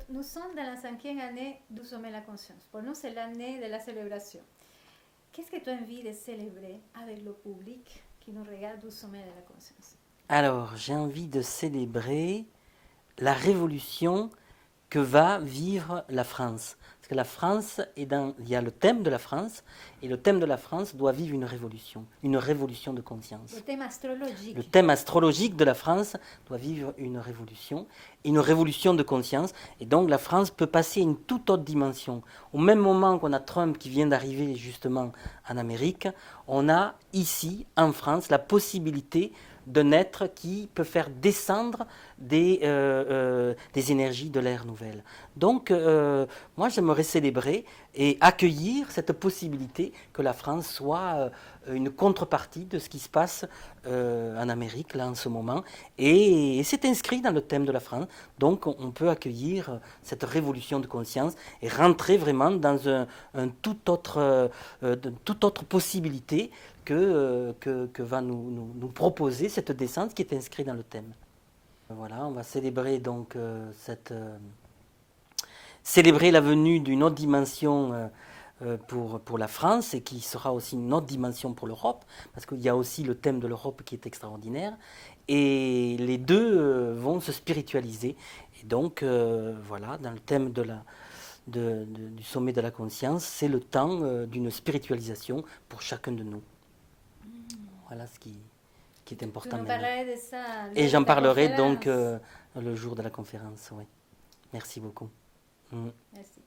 Nous sommes dans la cinquième année du sommet de la conscience. Pour nous, c'est l'année de la célébration. Qu'est-ce que tu as envie de célébrer avec le public qui nous regarde du sommet de la conscience? Alors, j'ai envie de célébrer la révolution que va vivre la France. Parce que la France est il y a le thème de la France, et le thème de la France doit vivre une révolution de conscience. Le thème astrologique. Le thème astrologique de la France doit vivre une révolution de conscience, et donc la France peut passer à une toute autre dimension. Au même moment qu'on a Trump qui vient d'arriver justement en Amérique, on a ici, en France, la possibilité d'un être qui peut faire descendre des énergies de l'ère nouvelle. Donc, moi, j'aimerais célébrer et accueillir cette possibilité que la France soit une contrepartie de ce qui se passe en Amérique, là, en ce moment. Et c'est inscrit dans le thème de la France. Donc, on peut accueillir cette révolution de conscience et rentrer vraiment dans toute autre possibilité que va nous proposer cette descente qui est inscrite dans le thème. Voilà, on va célébrer donc célébrer la venue d'une autre dimension pour la France et qui sera aussi une autre dimension pour l'Europe, parce qu'il y a aussi le thème de l'Europe qui est extraordinaire. Et les deux vont se spiritualiser. Et donc, voilà, dans le thème du sommet de la conscience, c'est le temps d'une spiritualisation pour chacun de nous. Voilà ce qui est important. Tu nous parlerais de ça. Et j'en parlerai donc le jour de la conférence. Oui. Merci beaucoup. Merci.